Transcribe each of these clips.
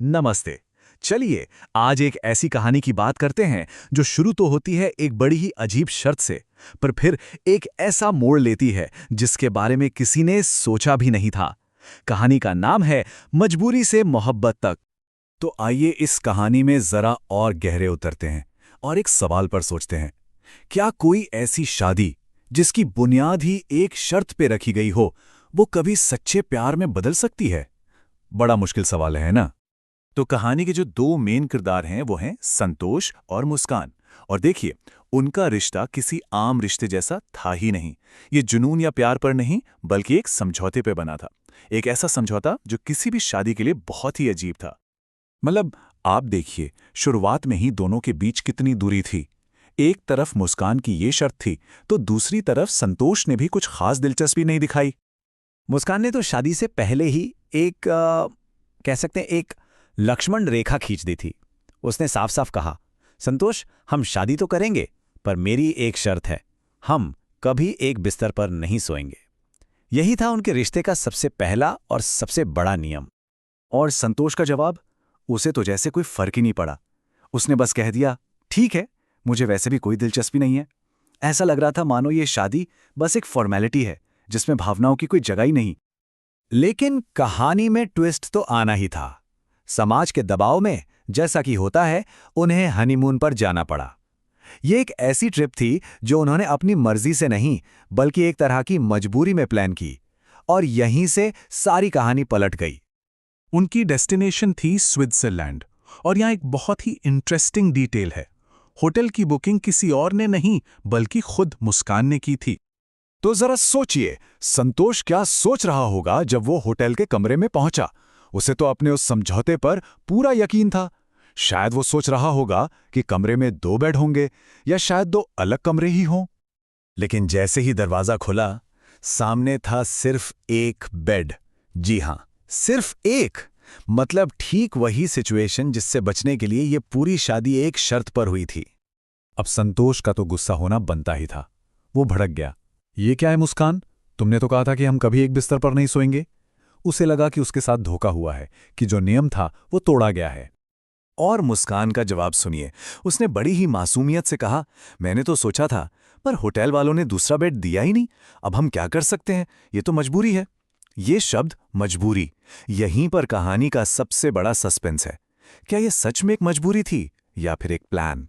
नमस्ते। चलिए आज एक ऐसी कहानी की बात करते हैं जो शुरू तो होती है एक बड़ी ही अजीब शर्त से, पर फिर एक ऐसा मोड़ लेती है जिसके बारे में किसी ने सोचा भी नहीं था। कहानी का नाम है मजबूरी से मोहब्बत तक। तो आइए इस कहानी में जरा और गहरे उतरते हैं और एक सवाल पर सोचते हैं। क्या कोई ऐसी शादी जिसकी बुनियाद ही एक शर्त पे रखी गई हो, वो कभी सच्चे प्यार में बदल सकती है? बड़ा मुश्किल सवाल है ना? तो कहानी के जो दो मेन किरदार हैं वो हैं संतोष और मुस्कान। और देखिए, उनका रिश्ता किसी आम रिश्ते जैसा था ही नहीं। ये जुनून या प्यार पर नहीं, बल्कि एक समझौते पे बना था। एक ऐसा समझौता जो किसी भी शादी के लिए बहुत ही अजीब था। मतलब आप देखिए, शुरुआत में ही दोनों के बीच कितनी दूरी थी। एक तरफ मुस्कान की ये शर्त थी, तो दूसरी तरफ संतोष ने भी कुछ खास दिलचस्पी नहीं दिखाई। मुस्कान ने तो शादी से पहले ही एक कह सकते हैं एक लक्ष्मण रेखा खींच दी थी। उसने साफ साफ कहा, संतोष, हम शादी तो करेंगे, पर मेरी एक शर्त है, हम कभी एक बिस्तर पर नहीं सोएंगे। यही था उनके रिश्ते का सबसे पहला और सबसे बड़ा नियम। और संतोष का जवाब? उसे तो जैसे कोई फर्क ही नहीं पड़ा। उसने बस कह दिया, ठीक है, मुझे वैसे भी कोई दिलचस्पी नहीं है। ऐसा लग रहा था मानो ये शादी बस एक फॉर्मेलिटी है जिसमें भावनाओं की कोई जगह ही नहीं। लेकिन कहानी में ट्विस्ट तो आना ही था। समाज के दबाव में, जैसा कि होता है, उन्हें हनीमून पर जाना पड़ा। ये एक ऐसी ट्रिप थी जो उन्होंने अपनी मर्जी से नहीं, बल्कि एक तरह की मजबूरी में प्लान की, और यहीं से सारी कहानी पलट गई। उनकी डेस्टिनेशन थी स्विट्जरलैंड। और यहाँ एक बहुत ही इंटरेस्टिंग डिटेल है। होटल की बुकिंग किसी और ने नहीं, बल्कि खुद मुस्कान ने की थी। तो जरा सोचिए, संतोष क्या सोच रहा होगा जब वो होटल के कमरे में पहुंचा। उसे तो अपने उस समझौते पर पूरा यकीन था। शायद वो सोच रहा होगा कि कमरे में 2 बेड होंगे, या शायद 2 अलग कमरे ही हों। लेकिन जैसे ही दरवाजा खुला, सामने था सिर्फ एक बेड। जी हां, सिर्फ एक। मतलब ठीक वही सिचुएशन जिससे बचने के लिए ये पूरी शादी एक शर्त पर हुई थी। अब संतोष का तो गुस्सा होना बनता ही था। वो भड़क गया, ये क्या है मुस्कान? तुमने तो कहा था कि हम कभी एक बिस्तर पर नहीं सोएंगे। उसे लगा कि उसके साथ धोखा हुआ है, कि जो नियम था वो तोड़ा गया है। और मुस्कान का जवाब सुनिए। उसने बड़ी ही मासूमियत से कहा, मैंने तो सोचा था, पर होटल वालों ने दूसरा बेड दिया ही नहीं। अब हम क्या कर सकते हैं, ये तो मजबूरी है। ये शब्द मजबूरी, यहीं पर कहानी का सबसे बड़ा सस्पेंस है। क्या ये सच में एक मजबूरी थी या फिर एक प्लान?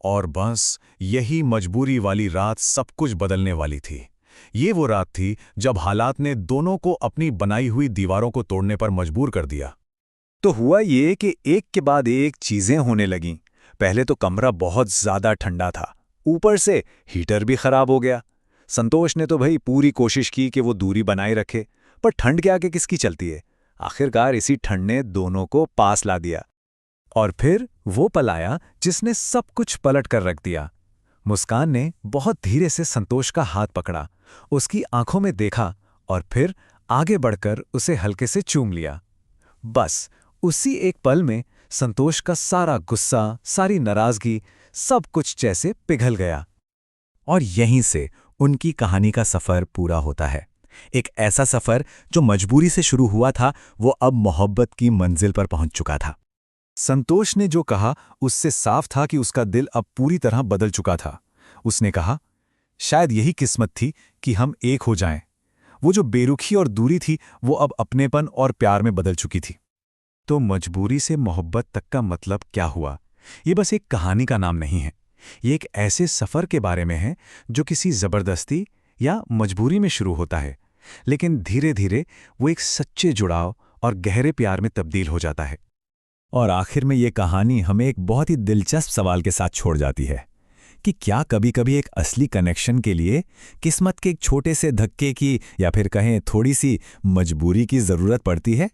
और बस यही मजबूरी वाली रात सब कुछ बदलने वाली थी। ये वो रात थी जब हालात ने दोनों को अपनी बनाई हुई दीवारों को तोड़ने पर मजबूर कर दिया। तो हुआ ये कि एक के बाद एक चीजें होने लगीं। पहले तो कमरा बहुत ज्यादा ठंडा था, ऊपर से हीटर भी खराब हो गया। संतोष ने तो भाई पूरी कोशिश की कि वो दूरी बनाए रखे, पर ठंड के आगे किसकी चलती है। आखिरकार इसी ठंड ने दोनों को पास ला दिया। और फिर वो पल आया जिसने सब कुछ पलट कर रख दिया। मुस्कान ने बहुत धीरे से संतोष का हाथ पकड़ा, उसकी आंखों में देखा और फिर आगे बढ़कर उसे हल्के से चूम लिया। बस उसी एक पल में संतोष का सारा गुस्सा, सारी नाराजगी, सब कुछ जैसे पिघल गया। और यहीं से उनकी कहानी का सफर पूरा होता है। एक ऐसा सफर जो मजबूरी से शुरू हुआ था, वो अब मोहब्बत की मंजिल पर पहुंच चुका था। संतोष ने जो कहा उससे साफ था कि उसका दिल अब पूरी तरह बदल चुका था। उसने कहा, शायद यही किस्मत थी कि हम एक हो जाएं। वो जो बेरुखी और दूरी थी, वो अब अपनेपन और प्यार में बदल चुकी थी। तो मजबूरी से मोहब्बत तक का मतलब क्या हुआ? ये बस एक कहानी का नाम नहीं है। ये एक ऐसे सफर के बारे में है जो किसी जबरदस्ती या मजबूरी में शुरू होता है, लेकिन धीरे धीरे वो एक सच्चे जुड़ाव और गहरे प्यार में तब्दील हो जाता है। और आखिर में ये कहानी हमें एक बहुत ही दिलचस्प सवाल के साथ छोड़ जाती है कि क्या कभी-कभी एक असली कनेक्शन के लिए किस्मत के एक छोटे से धक्के की, या फिर कहें थोड़ी सी मजबूरी की जरूरत पड़ती है?